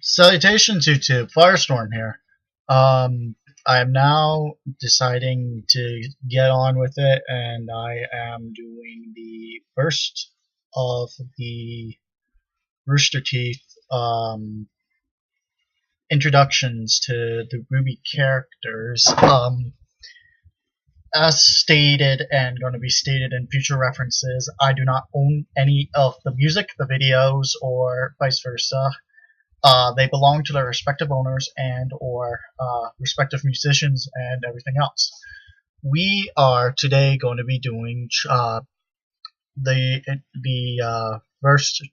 Salutations, YouTube. Firestorm here. I am now deciding to get on with it, and I am doing the first of the roosterteeth introductions to the Ruby characters. As stated and going to be stated in future references, I do not own any of the music, the videos, or vice versa. They belong to their respective owners and or respective musicians and everything else. We are today going to be doing the first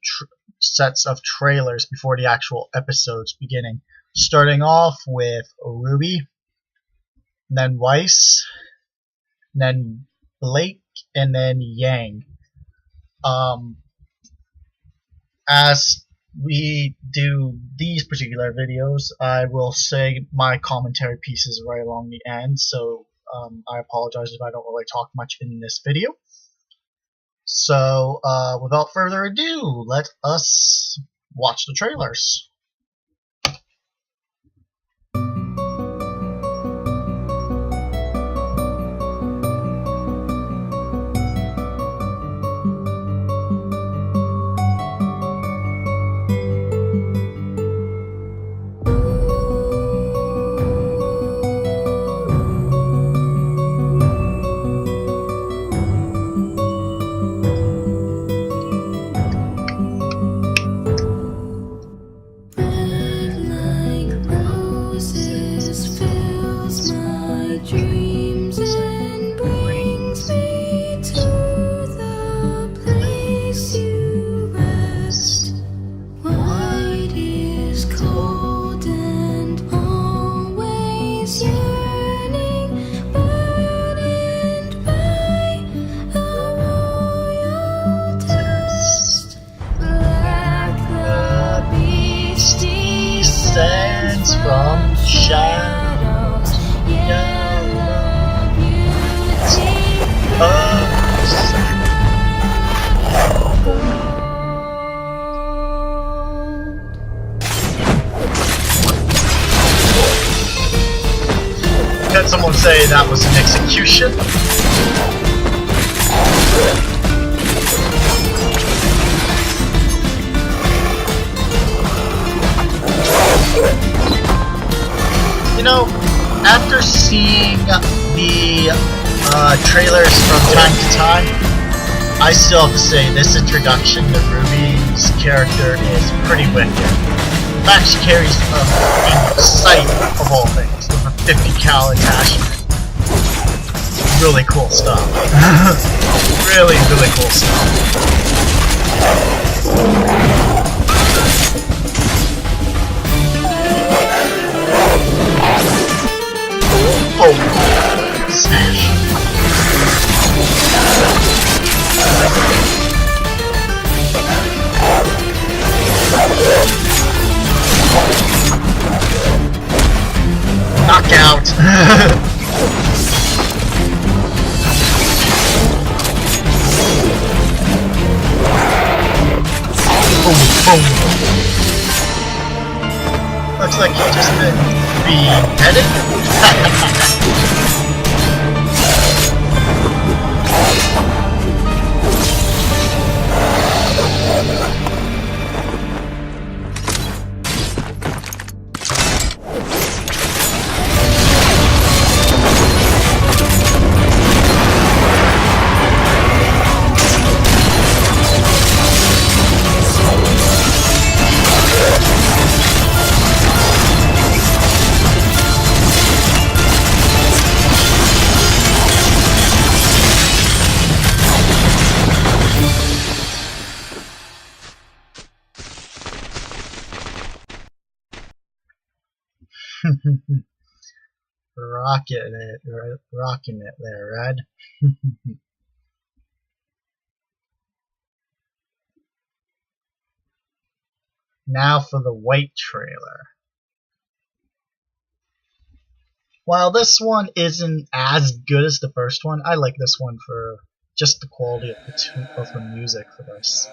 sets of trailers before the actual episodes beginning. Starting off with Ruby, then Weiss, then Blake, and then Yang. As we do these particular videos, I will say my commentary pieces right along the end, so I apologize if I don't really talk much in this video. So without further ado, let us watch the trailers. Stands from shadows, yellow beauty of Had someone say that was an execution? You know, after seeing the trailers from time to time, I still have to say this introduction to Ruby's character is pretty wicked. In fact, she carries a sight of all things with a 50 cal attachment. Really cool stuff. Really cool stuff. Oh, smash. Knockout. Boom, boom. Looks like he just been beheaded. Rocking it there, Red. Now for the White trailer. While this one isn't as good as the first one, I like this one for just the quality of the music for this.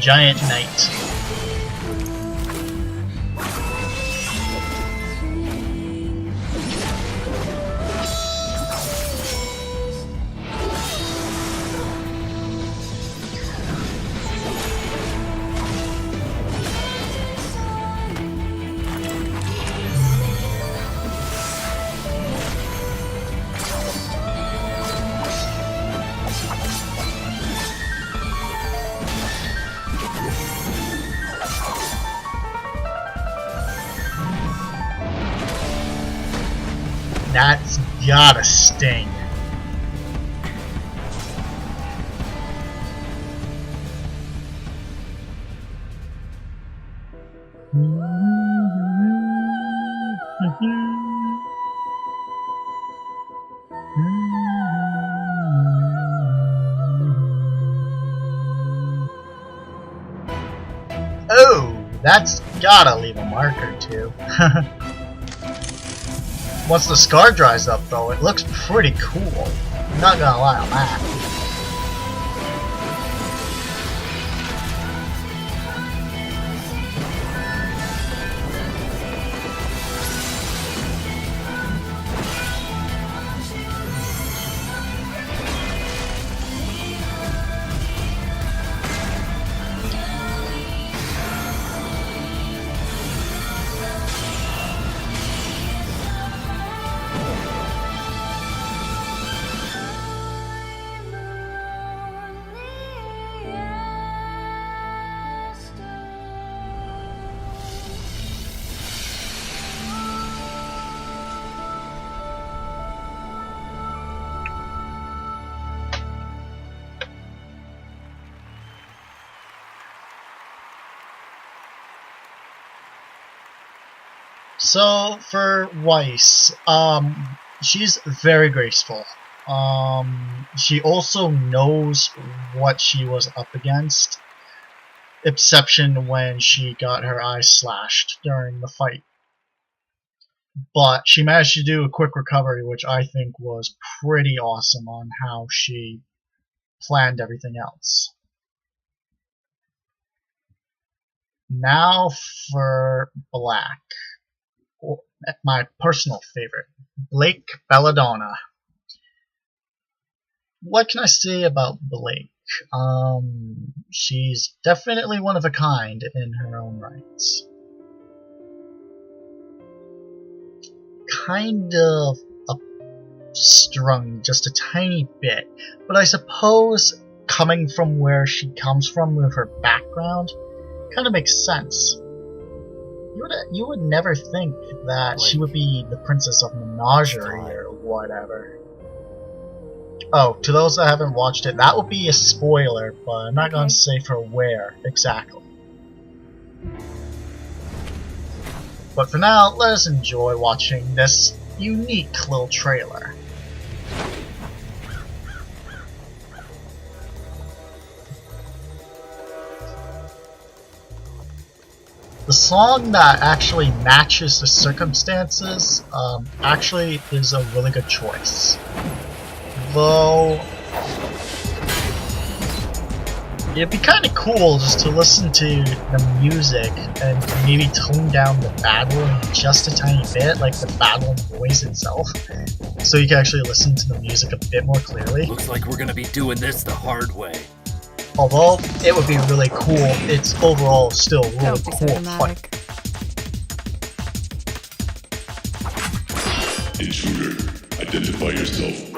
giant knight. That's gotta sting. Oh, that's gotta leave a mark or two. Once the scar dries up though, it looks pretty cool. I'm not gonna lie on that. So for Weiss, she's very graceful. She also knows what she was up against, exception when she got her eyes slashed during the fight. But she managed to do a quick recovery, which I think was pretty awesome on how she planned everything else. Now for Black. My personal favorite, Blake Belladonna. What can I say about Blake? She's definitely one of a kind in her own rights. Kind of upstrung just a tiny bit, but I suppose coming from where she comes from with her background kind of makes sense. You would never think that she would be the princess of Menagerie or whatever. Oh, to those that haven't watched it, that would be a spoiler, but I'm not going to say for where exactly. But for now, let us enjoy watching this unique little trailer. The song that actually matches the circumstances actually is a really good choice. Though it'd be kind of cool just to listen to the music and maybe tone down the battling just a tiny bit, like the battling voice itself, so you can actually listen to the music a bit more clearly. Looks like we're gonna be doing this the hard way. Although it would be really cool, it's overall still really Don't be so cool dramatic. Intruder, identify yourself.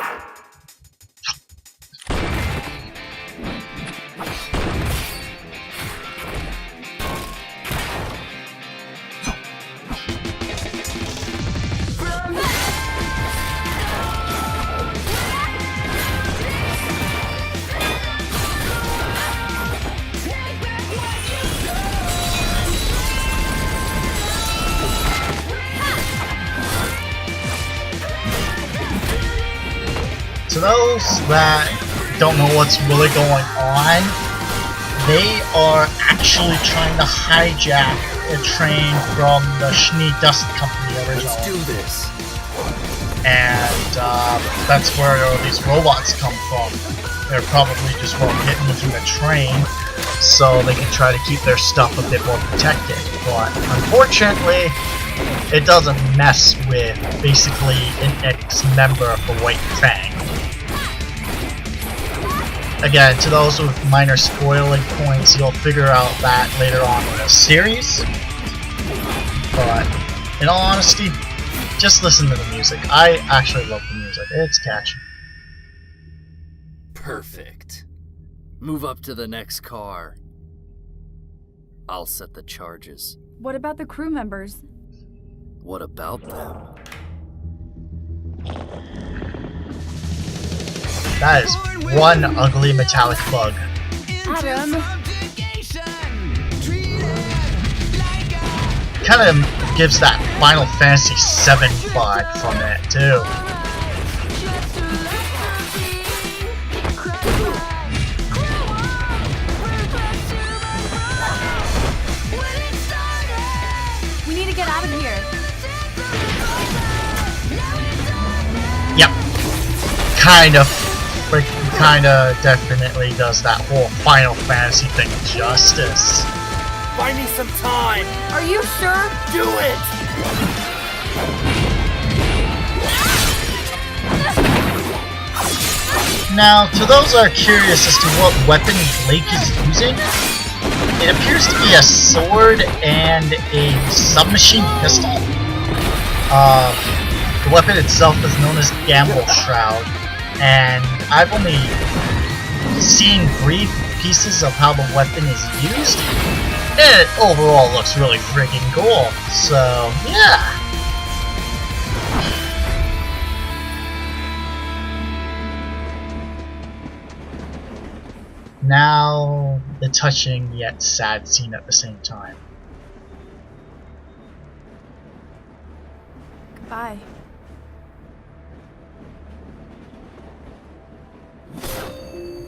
To those that don't know what's really going on, they are actually trying to hijack a train from the Schnee Dust Company originally. Let's do this. And that's where all these robots come from. They're probably just getting into the train so they can try to keep their stuff a bit more protected. But unfortunately, it doesn't mess with basically an ex-member of the White Fang. Again, to those with minor spoiling points, you'll figure out that later on in the series. But in all honesty, just listen to the music. I actually love the music. It's catchy. Perfect. Move up to the next car. I'll set the charges. What about the crew members? What about them? That is one ugly metallic bug. Adam! Kind of gives that Final Fantasy VII vibe from it, too. We need to get out of here. Yep. Kinda definitely does that whole Final Fantasy thing justice. Buy me some time! Are you sure? Do it! Now, to those that are curious as to what weapon Blake is using, it appears to be a sword and a submachine pistol. The weapon itself is known as Gamble Shroud, and I've only seen brief pieces of how the weapon is used, and it overall looks really freaking cool, so yeah. Now, the touching yet sad scene at the same time. Goodbye.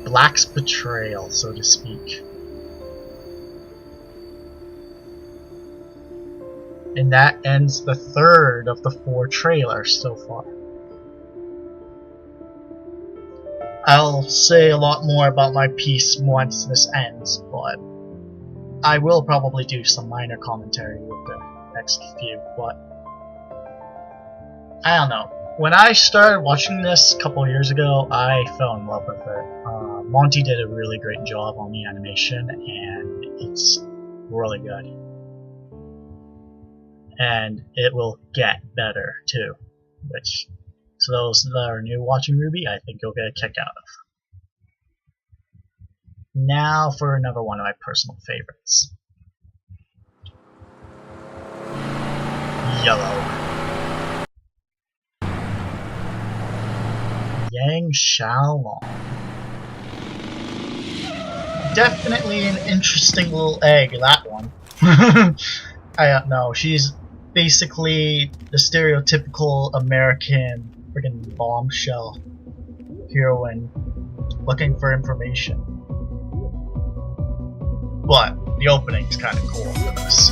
Black's betrayal, so to speak. And that ends the third of the 4 trailers so far. I'll say a lot more about my piece once this ends, but I will probably do some minor commentary with the next few, but I don't know. When I started watching this a couple years ago, I fell in love with it. Monty did a really great job on the animation, and it's really good. And it will get better too, which, to those that are new watching RWBY, I think you'll get a kick out of. Now for another one of my personal favorites. Yellow. Yang Xiaolong. Definitely an interesting little egg, that one. I don't know, she's basically the stereotypical American friggin' bombshell heroine looking for information. But the opening's kinda cool for this.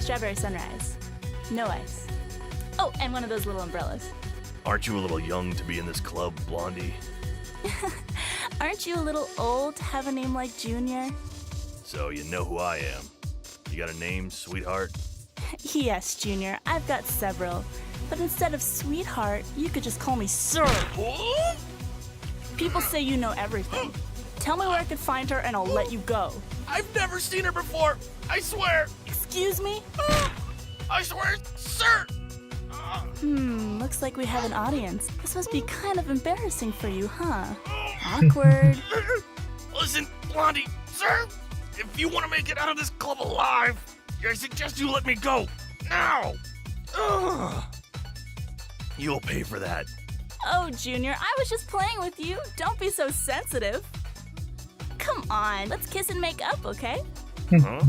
Strawberry sunrise. No ice. Oh, and one of those little umbrellas. Aren't you a little young to be in this club, Blondie? Aren't you a little old to have a name like Junior? So you know who I am. You got a name, sweetheart? Yes, Junior, I've got several. But instead of sweetheart, you could just call me Sir. People say you know everything. Tell me where I could find her and I'll let you go. I've never seen her before. I swear. Excuse me? I swear, sir. Looks like we have an audience. This must be kind of embarrassing for you, huh? Awkward. Listen, Blondie, sir, if you want to make it out of this club alive, I suggest you let me go. Now. You'll pay for that. Oh, Junior, I was just playing with you. Don't be so sensitive. Come on, let's kiss and make up, okay? Huh?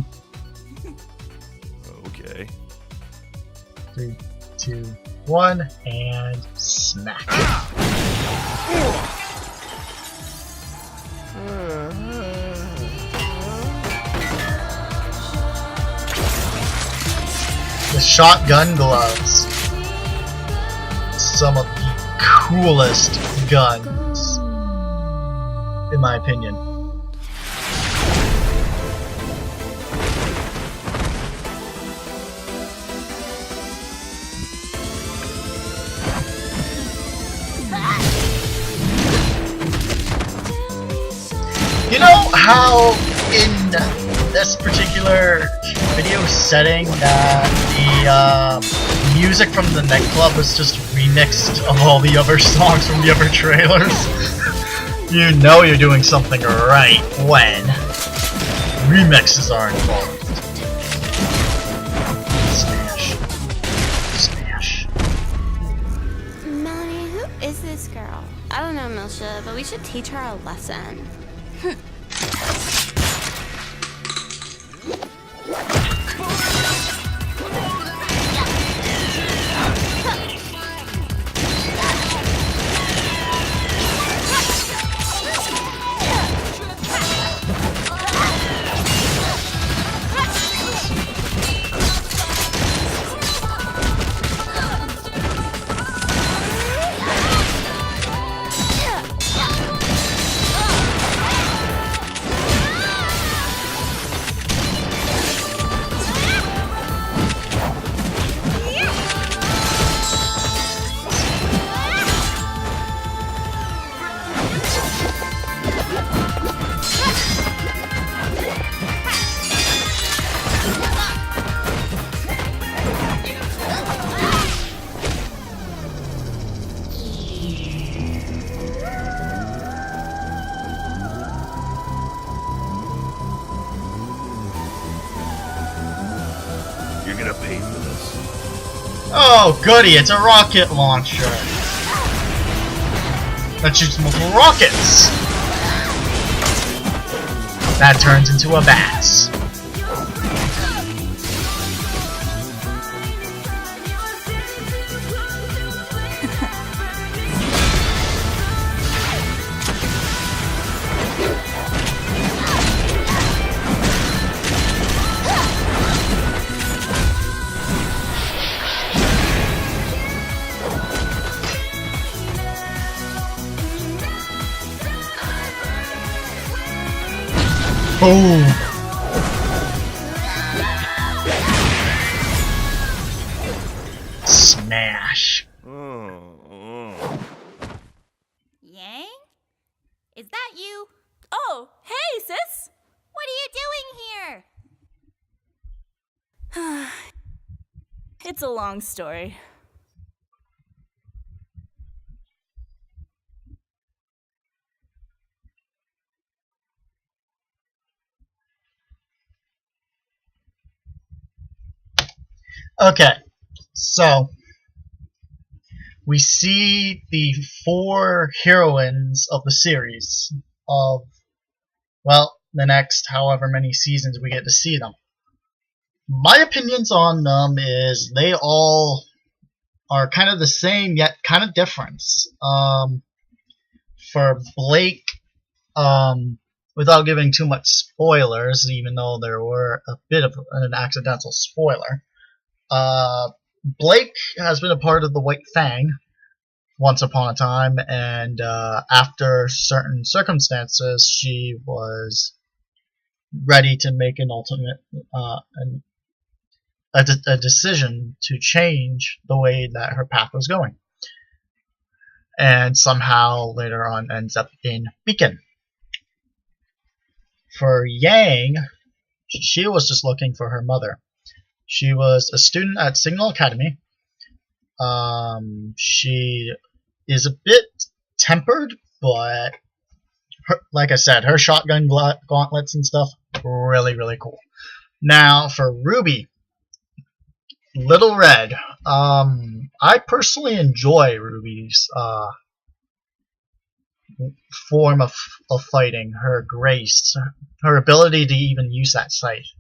Okay. 3, 2, 1, and smack. The shotgun gloves. Some of the coolest guns, in my opinion. You know how in this particular video setting the music from the nightclub was just remixed of all the other songs from the other trailers? You know you're doing something right when remixes are involved. Smash. Smash. Melanie, who is this girl? I don't know, Milsha, but we should teach her a lesson. You're gonna pay for this. Oh, goody, it's a rocket launcher. That shoots multiple rockets. That turns into a bat. Boom! Smash! Yang? Is that you? Oh, hey, sis! What are you doing here? It's a long story. Okay, so we see the 4 heroines of the series of, well, the next however many seasons we get to see them. My opinions on them is they all are kind of the same yet kind of different. For Blake, without giving too much spoilers, even though there were a bit of an accidental spoiler, Blake has been a part of the White Fang once upon a time, and after certain circumstances, she was ready to make an ultimate a decision to change the way that her path was going, and somehow later on ends up in Beacon. For Yang, she was just looking for her mother. She was a student at Signal Academy. She is a bit tempered, but like I said, her shotgun gauntlets and stuff, really, really cool. Now, for Ruby, Little Red. I personally enjoy Ruby's form of fighting, her grace, her ability to even use that scythe,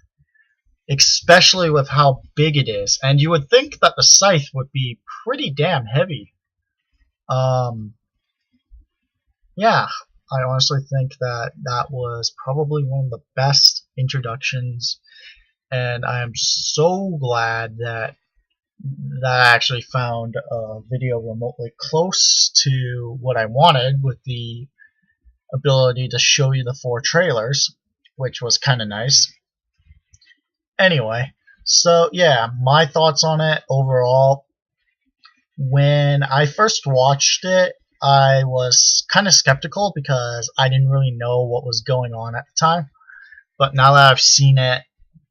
especially with how big it is. And you would think that the scythe would be pretty damn heavy. Yeah, I honestly think that that was probably one of the best introductions, and I am so glad that I actually found a video remotely close to what I wanted, with the ability to show you the 4 trailers, which was kind of nice. Anyway, so yeah, my thoughts on it overall. When I first watched it, I was kind of skeptical because I didn't really know what was going on at the time. But now that I've seen it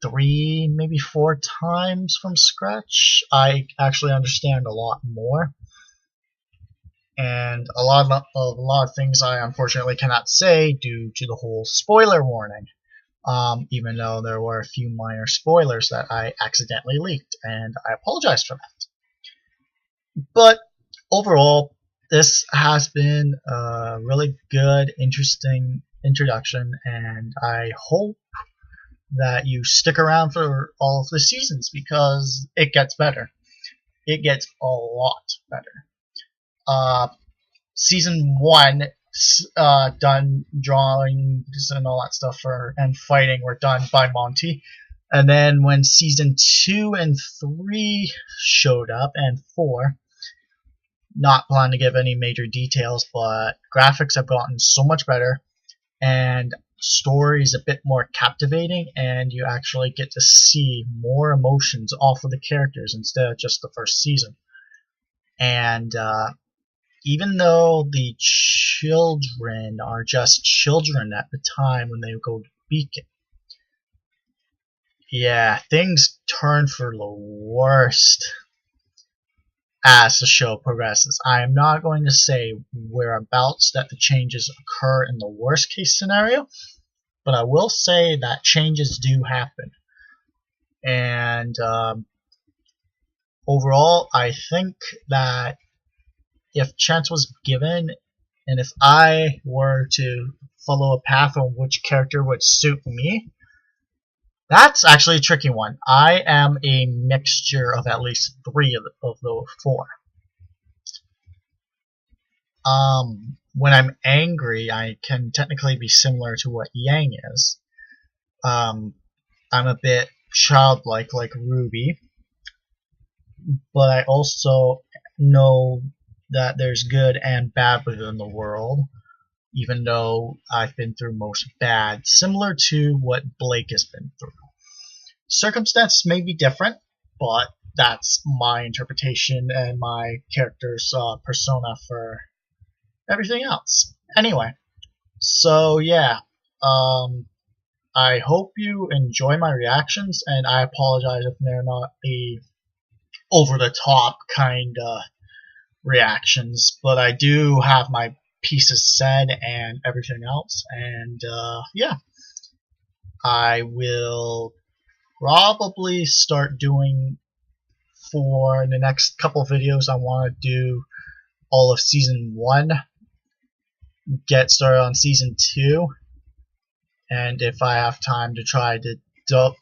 3, maybe 4 times from scratch, I actually understand a lot more. And a lot of things I unfortunately cannot say due to the whole spoiler warning. Even though there were a few minor spoilers that I accidentally leaked, and I apologize for that. But overall, this has been a really good, interesting introduction, and I hope that you stick around for all of the seasons, because it gets better. It gets a lot better. Season 1, done drawings and all that stuff and fighting were done by Monty. And then when season 2 and 3 showed up, and 4, not planning to give any major details, but graphics have gotten so much better, and story is a bit more captivating, and you actually get to see more emotions off of the characters instead of just the first season. And even though the children are just children at the time when they go to Beacon, yeah, things turn for the worst as the show progresses. I am not going to say whereabouts that the changes occur in the worst case scenario, but I will say that changes do happen. And overall, I think that if chance was given, and if I were to follow a path on which character would suit me, that's actually a tricky one. I am a mixture of at least 3 of the 4. When I'm angry, I can technically be similar to what Yang is. I'm a bit childlike, like Ruby, but I also know that there's good and bad within the world, even though I've been through most bad, similar to what Blake has been through. Circumstances may be different, but that's my interpretation and my character's persona for everything else. Anyway, so yeah, I hope you enjoy my reactions, and I apologize if they're not a over-the-top kind of reactions, but I do have my pieces said and everything else, and yeah, I will probably start doing, for the next couple videos, I want to do all of season 1, get started on season 2, and if I have time to try to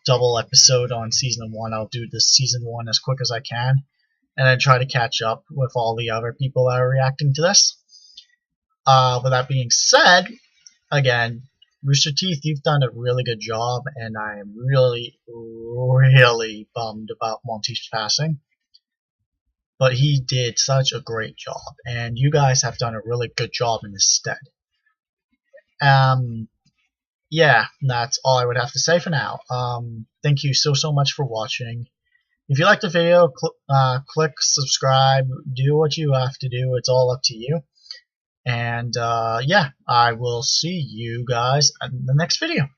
double episode on season 1, I'll do the season 1 as quick as I can, and then try to catch up with all the other people that are reacting to this. With that being said, again, Roosterteeth, you've done a really good job, and I am really, really bummed about Monty's passing. But he did such a great job, and you guys have done a really good job in this stead. Yeah, that's all I would have to say for now. Thank you so much for watching. If you liked the video, click subscribe, do what you have to do, it's all up to you. And yeah, I will see you guys in the next video.